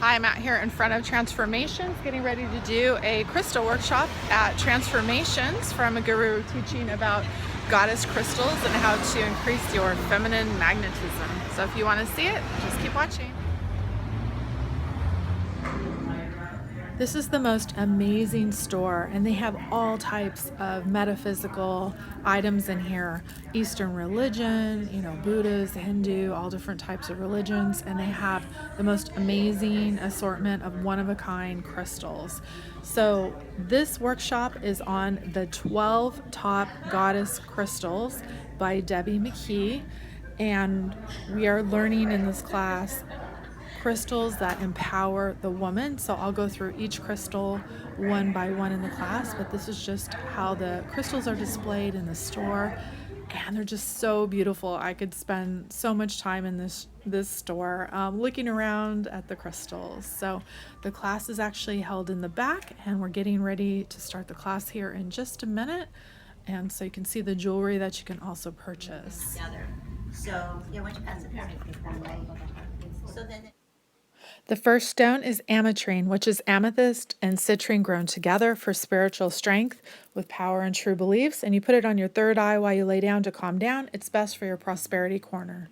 Hi, I'm out here in front of Transformations, getting ready to do a crystal workshop at Transformations from a guru teaching about goddess crystals and how to increase your feminine magnetism. So if you want to see it, just keep watching. This is the most amazing store, and they have all types of metaphysical items in here. Eastern religion, Buddhist, Hindu, all different types of religions, and they have the most amazing assortment of one-of-a-kind crystals. So this workshop is on the 12 top goddess crystals by Debi McKee, and we are learning in this class crystals that empower the woman. So I'll go through each crystal one by one in the class, but this is just how the crystals are displayed in the store, and they're just so beautiful. I could spend so much time in this store looking around at the crystals. So the class is actually held in the back, and we're getting ready to start the class here in just a minute. And so you can see the jewelry that you can also purchase. So yeah, once you pass it that way. So then the first stone is Ametrine, which is amethyst and citrine grown together for spiritual strength with power and true beliefs. And you put it on your third eye while you lay down to calm down. It's best for your prosperity corner.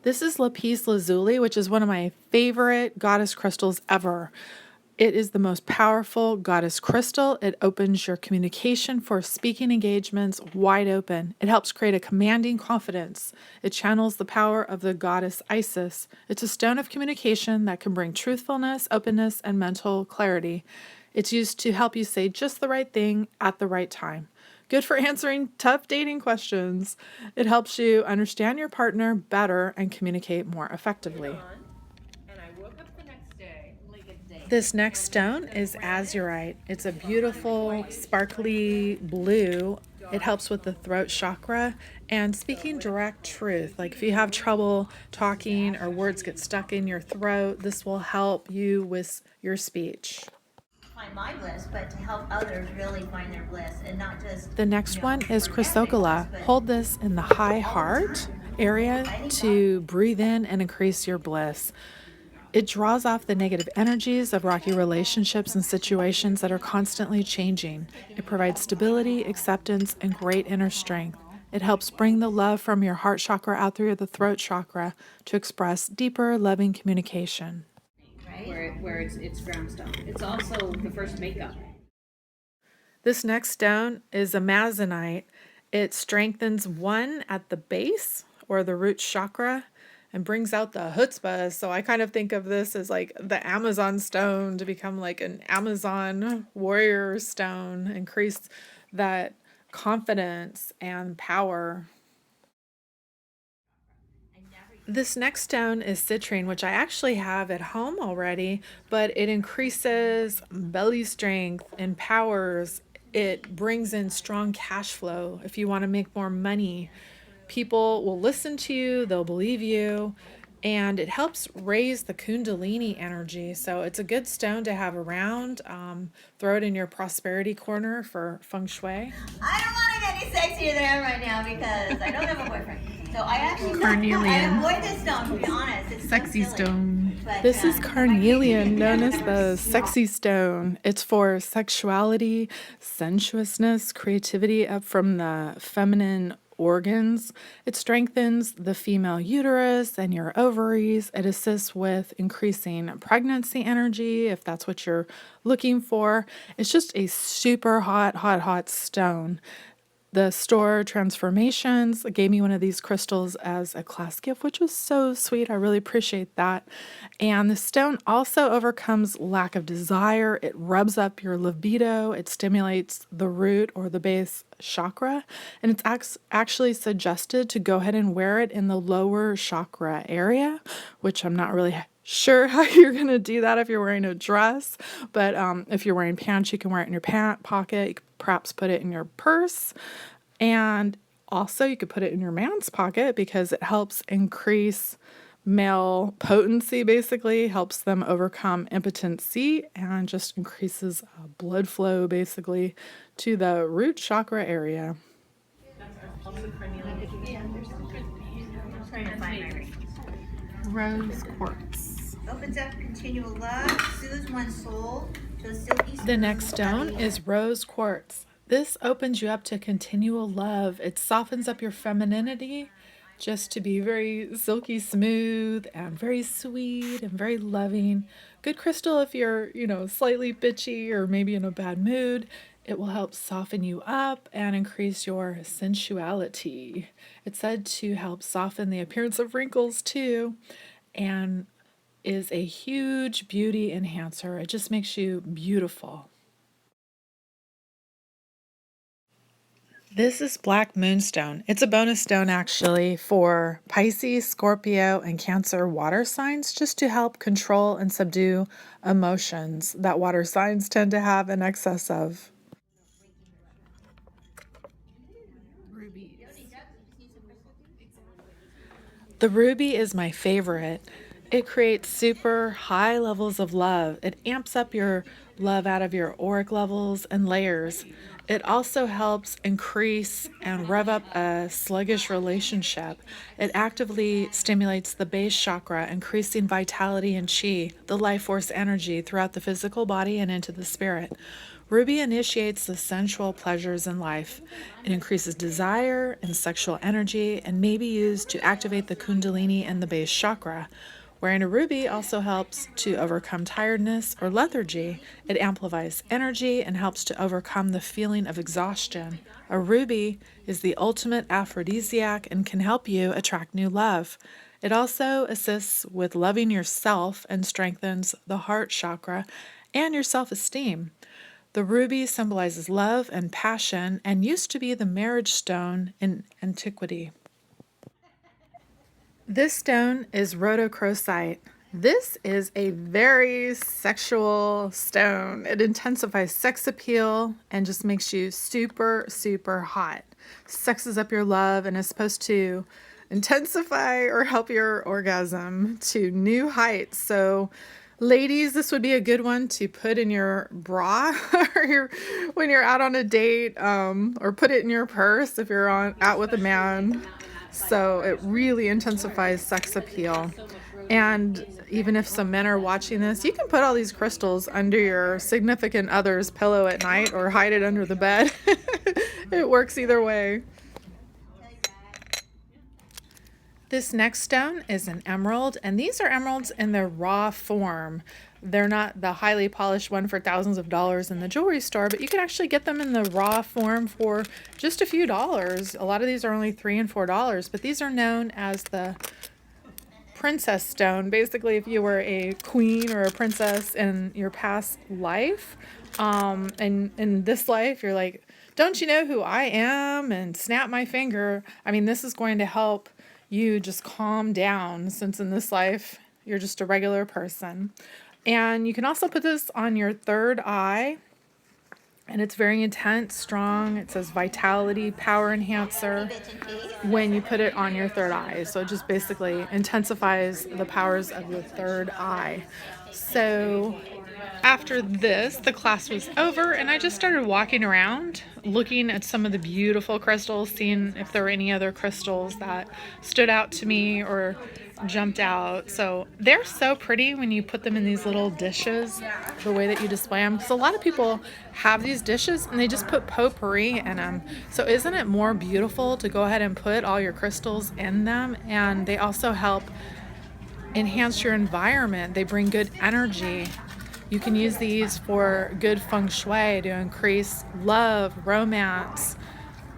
This is Lapis Lazuli, which is one of my favorite goddess crystals ever. It is the most powerful goddess crystal. It opens your communication for speaking engagements wide open. It helps create a commanding confidence. It channels the power of the goddess Isis. It's a stone of communication that can bring truthfulness, openness, and mental clarity. It's used to help you say just the right thing at the right time. Good for answering tough dating questions. It helps you understand your partner better and communicate more effectively. This next stone is azurite. It's a beautiful, sparkly blue. It helps with the throat chakra and speaking direct truth. Like if you have trouble talking or words get stuck in your throat, this will help you with your speech. Find my bliss, but to help others really find their bliss and not just. The next one is Chrysocolla. Hold this in the high heart area to breathe in and increase your bliss. It draws off the negative energies of rocky relationships and situations that are constantly changing. It provides stability, acceptance, and great inner strength. It helps bring the love from your heart chakra out through the throat chakra to express deeper, loving communication. Where it's ground stuff. It's also the first makeup. This next stone is amazonite. It strengthens one at the base or the root chakra and brings out the chutzpah. So I kind of think of this as like the Amazon stone to become like an Amazon warrior stone, increase that confidence and power. This next stone is citrine, which I actually have at home already, but it increases belly strength, empowers, it brings in strong cash flow. If you want to make more money, people will listen to you, they'll believe you, and it helps raise the kundalini energy. So it's a good stone to have around. Throw it in your prosperity corner for feng shui. I don't want to get any sexier than I am right now because I don't have a boyfriend. So I actually Carnelian. I avoid this stone, to be honest. It's Sexy so silly. stone. But, This is carnelian, known as the sexy stone. It's for sexuality, sensuousness, creativity up from the feminine organs. It strengthens the female uterus and your ovaries. It assists with increasing pregnancy energy if that's what you're looking for. It's just a super hot stone. The store Transformations gave me one of these crystals as a class gift, which was so sweet. I really appreciate that. And the stone also overcomes lack of desire. It rubs up your libido. It stimulates the root or the base chakra. And it's actually suggested to go ahead and wear it in the lower chakra area, which I'm not really sure how you're going to do that if you're wearing a dress. But if you're wearing pants, you can wear it in your pant pocket. You could perhaps put it in your purse. And also you could put it in your man's pocket because it helps increase male potency, basically, helps them overcome impotency and just increases blood flow, basically, to the root chakra area. rose quartz. Opens up continual love, soothes one's soul to a silky The smooth next stone elevation. is rose quartz. This opens you up to continual love. It softens up your femininity just to be very silky smooth and very sweet and very loving. Good crystal if you're, slightly bitchy or maybe in a bad mood. It will help soften you up and increase your sensuality. It's said to help soften the appearance of wrinkles too, and is a huge beauty enhancer. It just makes you beautiful. This is Black Moonstone. It's a bonus stone actually for Pisces, Scorpio, and Cancer water signs, just to help control and subdue emotions that water signs tend to have in excess of. Rubies. The ruby is my favorite. It creates super high levels of love. It amps up your love out of your auric levels and layers. It also helps increase and rev up a sluggish relationship. It actively stimulates the base chakra, increasing vitality and chi, the life force energy throughout the physical body and into the spirit. Ruby initiates the sensual pleasures in life. It increases desire and sexual energy and may be used to activate the kundalini and the base chakra. Wearing a ruby also helps to overcome tiredness or lethargy. It amplifies energy and helps to overcome the feeling of exhaustion. A ruby is the ultimate aphrodisiac and can help you attract new love. It also assists with loving yourself and strengthens the heart chakra and your self-esteem. The ruby symbolizes love and passion and used to be the marriage stone in antiquity. This stone is Rhodochrosite. This is a very sexual stone. It intensifies sex appeal and just makes you super, super hot. Sexes up your love and is supposed to intensify or help your orgasm to new heights. So ladies, this would be a good one to put in your bra or when you're out on a date, or put it in your purse if you're out with a man. So it really intensifies sex appeal. And even if some men are watching this, you can put all these crystals under your significant other's pillow at night or hide it under the bed. It works either way. This next stone is an emerald, and these are emeralds in their raw form. They're not the highly polished one for thousands of dollars in the jewelry store, but you can actually get them in the raw form for just a few dollars. A lot of these are only $3 and $4, but these are known as the princess stone. Basically, if you were a queen or a princess in your past life, and in this life, you're like, don't you know who I am? And snap my finger. I mean, this is going to help you just calm down, since in this life you're just a regular person. And you can also put this on your third eye, and it's very intense, strong. It says vitality, power enhancer when you put it on your third eye. So it just basically intensifies the powers of your third eye. So after this, the class was over, and I just started walking around, looking at some of the beautiful crystals, seeing if there were any other crystals that stood out to me or jumped out. So they're so pretty when you put them in these little dishes, the way that you display them. Because a lot of people have these dishes and they just put potpourri in them. So isn't it more beautiful to go ahead and put all your crystals in them? And they also help enhance your environment. They bring good energy. You can use these for good feng shui to increase love, romance,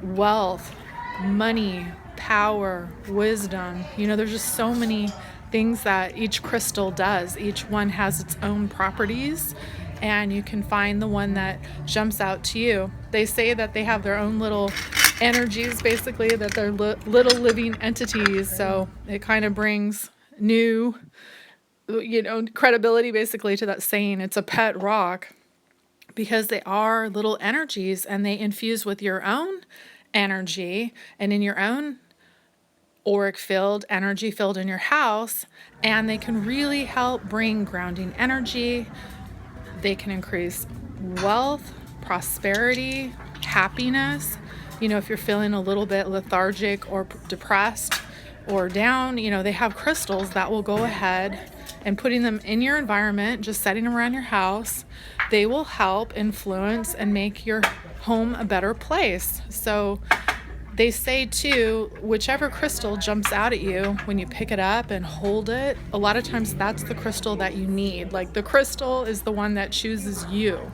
wealth, money, power, wisdom. There's just so many things that each crystal does. Each one has its own properties, and you can find the one that jumps out to you. They say that they have their own little energies, basically, that they're little living entities. So it kind of brings new credibility basically to that saying. It's a pet rock because they are little energies, and they infuse with your own energy and in your own auric field, energy field in your house, and they can really help bring grounding energy. They can increase wealth, prosperity, happiness. If you're feeling a little bit lethargic or depressed, or down, you know, they have crystals that will go ahead and putting them in your environment, just setting them around your house, they will help influence and make your home a better place. So they say too, whichever crystal jumps out at you when you pick it up and hold it, a lot of times that's the crystal that you need. Like the crystal is the one that chooses you.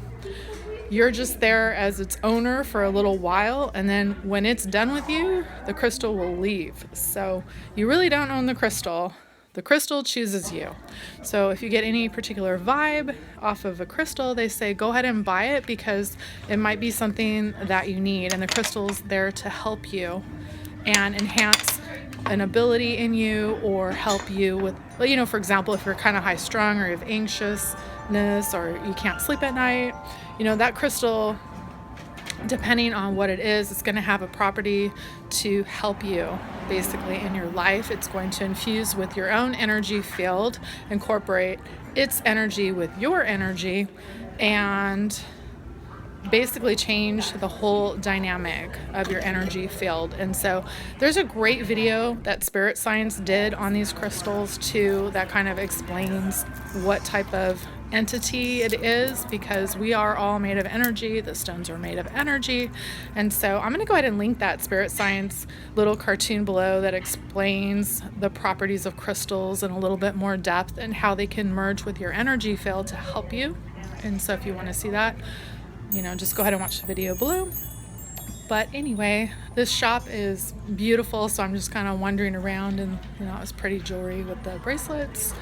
You're just there as its owner for a little while, and then when it's done with you, the crystal will leave. So you really don't own the crystal. The crystal chooses you. So if you get any particular vibe off of a crystal, they say go ahead and buy it because it might be something that you need, and the crystal's there to help you and enhance an ability in you or help you with, you know, for example, if you're kind of high strung or you have anxiousness or you can't sleep at night, you know, that crystal, depending on what it is, it's going to have a property to help you basically in your life. It's going to infuse with your own energy field, incorporate its energy with your energy, and basically change the whole dynamic of your energy field. And so there's a great video that Spirit Science did on these crystals too that kind of explains what type of entity it is, because we are all made of energy. The stones are made of energy. And so I'm going to go ahead and link that Spirit Science little cartoon below that explains the properties of crystals in a little bit more depth and how they can merge with your energy field to help you. And so if you want to see that, you know, just go ahead and watch the video below. But anyway, this shop is beautiful, so I'm just kind of wandering around, and you know, it's pretty jewelry with the bracelets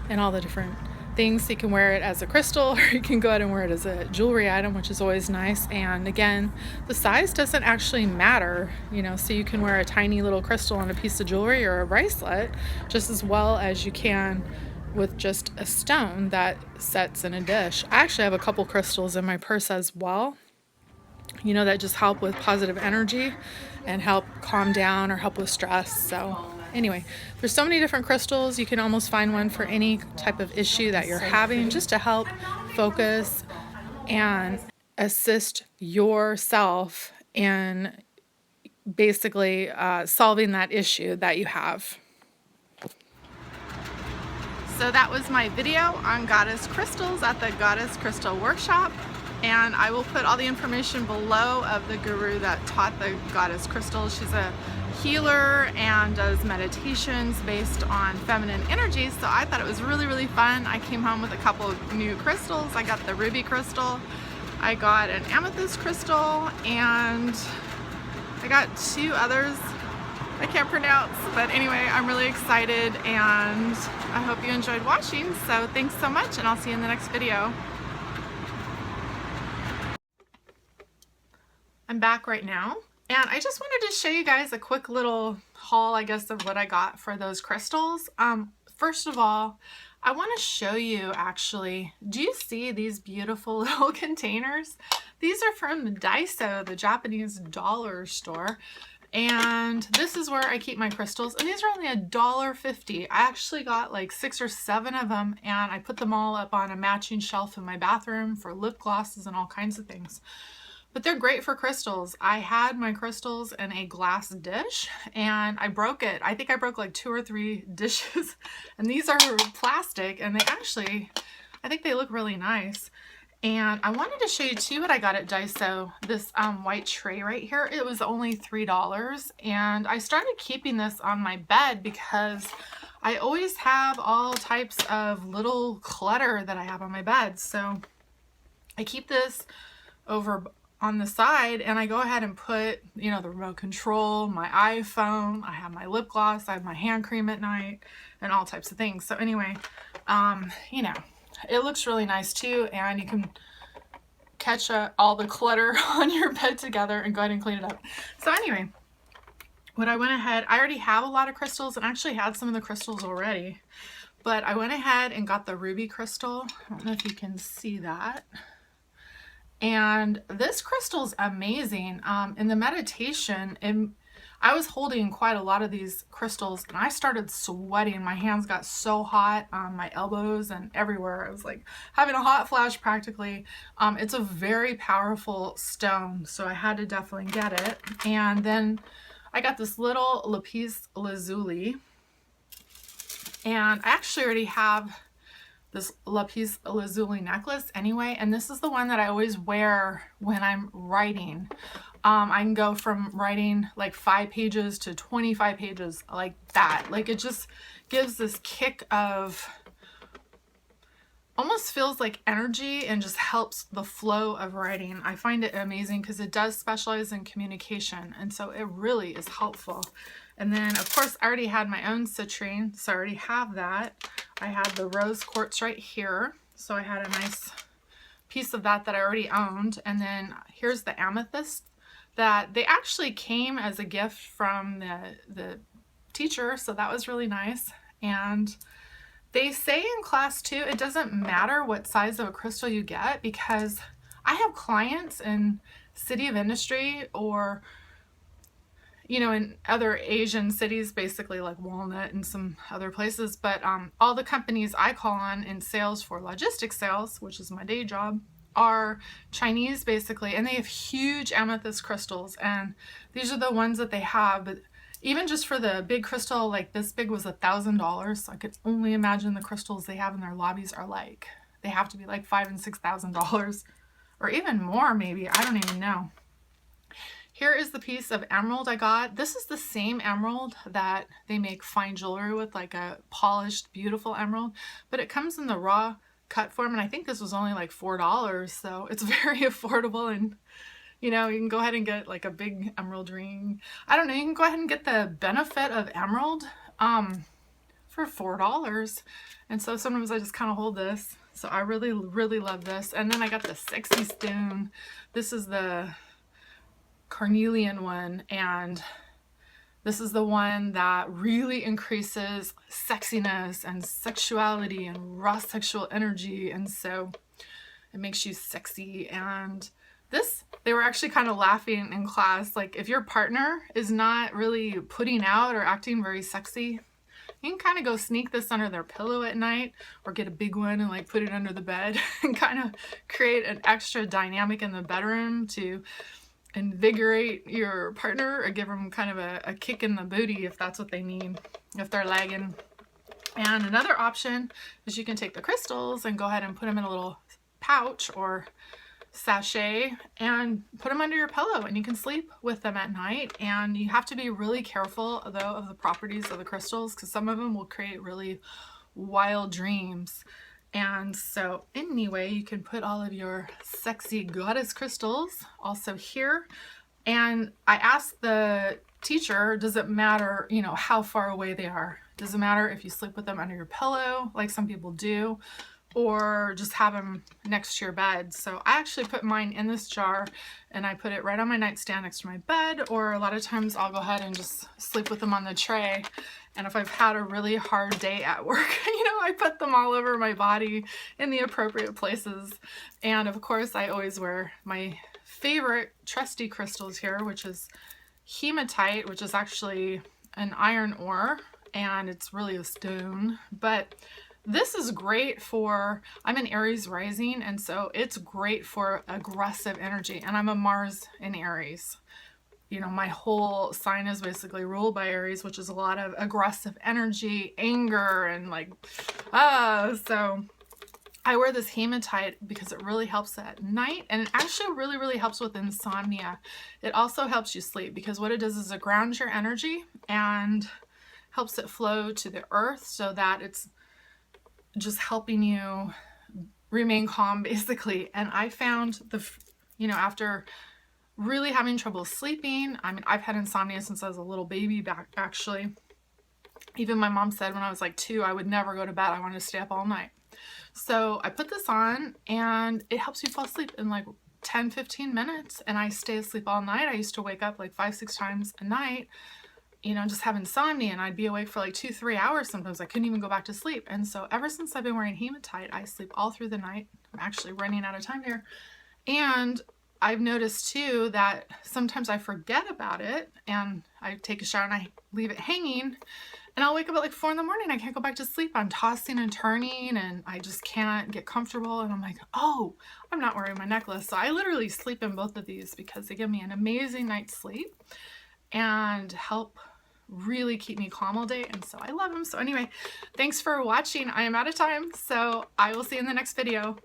and all the different things. You can wear it as a crystal, or you can go ahead and wear it as a jewelry item, which is always nice. And again, the size doesn't actually matter, you know, so you can wear a tiny little crystal on a piece of jewelry or a bracelet just as well as you can with just a stone that sets in a dish. I actually have a couple crystals in my purse as well, you know, that just help with positive energy and help calm down or help with stress. So anyway, there's so many different crystals. You can almost find one for any type of issue that you're having, just to help focus and assist yourself in basically solving that issue that you have. So that was my video on Goddess Crystals at the Goddess Crystal Workshop, and I will put all the information below of the guru that taught the Goddess Crystals. She's a healer and does meditations based on feminine energy, so I thought it was really, really fun. I came home with a couple of new crystals. I got the ruby crystal, I got an amethyst crystal, and I got two others I can't pronounce, but anyway, I'm really excited and I hope you enjoyed watching. So thanks so much, and I'll see you in the next video. I'm back right now, and I just wanted to show you guys a quick little haul, I guess, of what I got for those crystals. First of all, I want to show you actually, do you see these beautiful little containers? These are from Daiso, the Japanese dollar store. And this is where I keep my crystals, and these are only $1.50. I actually got like 6 or 7 of them, and I put them all up on a matching shelf in my bathroom for lip glosses and all kinds of things. But they're great for crystals. I had my crystals in a glass dish and I broke it. I think I broke like 2 or 3 dishes, and these are plastic, and they actually, I think they look really nice. And I wanted to show you too what I got at Daiso, this white tray right here. It was only $3, and I started keeping this on my bed because I always have all types of little clutter that I have on my bed. So I keep this over on the side, and I go ahead and put, you know, the remote control, my iPhone, I have my lip gloss, I have my hand cream at night, and all types of things. So anyway, you know, it looks really nice too, and you can catch all the clutter on your bed together and go ahead and clean it up. So anyway, what I went ahead, I already have a lot of crystals, and actually had some of the crystals already, but I went ahead and got the ruby crystal. I don't know if you can see that. And this crystal's amazing. In the meditation, I was holding quite a lot of these crystals, and I started sweating. My hands got so hot on my elbows and everywhere. I was like having a hot flash practically. It's a very powerful stone, so I had to definitely get it. And then I got this little Lapis Lazuli, and I actually already have this Lapis Lazuli necklace anyway, and this is the one that I always wear when I'm writing. I can go from writing like 5 pages to 25 pages like that. Like, it just gives this kick of, almost feels like energy, and just helps the flow of writing. I find it amazing because it does specialize in communication, and so it really is helpful. And then of course I already had my own citrine, so I already have that. I had the rose quartz right here, so I had a nice piece of that I already owned. And then here's the amethyst that they actually came as a gift from the teacher, so that was really nice. And they say in class too, it doesn't matter what size of a crystal you get, because I have clients in City of Industry, or you know, in other Asian cities, basically like Walnut and some other places, but all the companies I call on in sales for logistics sales, which is my day job, are Chinese basically, and they have huge amethyst crystals, and these are the ones that they have. But even just for the big crystal, like this big, was $1,000. So I could only imagine the crystals they have in their lobbies are like, they have to be like $5,000 and $6,000, or even more maybe, I don't even know. Here is the piece of emerald I got. This is the same emerald that they make fine jewelry with, like a polished, beautiful emerald, but it comes in the raw cut form, and I think this was only like $4, so it's very affordable. And you know, you can go ahead and get like a big emerald ring. I don't know, you can go ahead and get the benefit of emerald for $4. And so sometimes I just kind of hold this. So I really, really love this. And then I got the Sexy Stone. This is the Carnelian one, and this is the one that really increases sexiness and sexuality and raw sexual energy, and so it makes you sexy. And this, they were actually kind of laughing in class, like if your partner is not really putting out or acting very sexy, you can kind of go sneak this under their pillow at night, or get a big one and like put it under the bed and kind of create an extra dynamic in the bedroom to invigorate your partner, or give them kind of a kick in the booty if that's what they need, if they're lagging. And another option is you can take the crystals and go ahead and put them in a little pouch or sachet and put them under your pillow, and you can sleep with them at night. And you have to be really careful though of the properties of the crystals, because some of them will create really wild dreams. And so anyway, you can put all of your sexy goddess crystals also here. And I asked the teacher, does it matter, you know, how far away they are? Does it matter if you sleep with them under your pillow, like some people do, or just have them next to your bed? So I actually put mine in this jar, and I put it right on my nightstand next to my bed, or a lot of times I'll go ahead and just sleep with them on the tray. And if I've had a really hard day at work, you know, I put them all over my body in the appropriate places. And of course, I always wear my favorite trusty crystals here, which is hematite, which is actually an iron ore, and it's really a stone. But this is great for, I'm an Aries rising, and so it's great for aggressive energy. And I'm a Mars in Aries. You know, my whole sign is basically ruled by Aries, which is a lot of aggressive energy, anger, and like, so I wear this hematite because it really helps at night, and it actually really, really helps with insomnia. It also helps you sleep, because what it does is it grounds your energy and helps it flow to the earth, so that it's just helping you remain calm basically. And I found you know, after really having trouble sleeping, I mean, I've had insomnia since I was a little baby back, actually. Even my mom said when I was like 2, I would never go to bed. I wanted to stay up all night. So I put this on, and it helps you fall asleep in like 10-15 minutes, and I stay asleep all night. I used to wake up like 5-6 times a night, you know, just have insomnia, and I'd be awake for like 2-3 hours sometimes. I couldn't even go back to sleep. And so ever since I've been wearing hematite, I sleep all through the night. I'm actually running out of time here. And I've noticed too that sometimes I forget about it, and I take a shower and I leave it hanging, and I'll wake up at like 4 in the morning. I can't go back to sleep. I'm tossing and turning, and I just can't get comfortable. And I'm like, oh, I'm not wearing my necklace. So I literally sleep in both of these because they give me an amazing night's sleep. and help really keep me calm all day. And so I love them. So anyway, thanks for watching. I am out of time, so I will see you in the next video.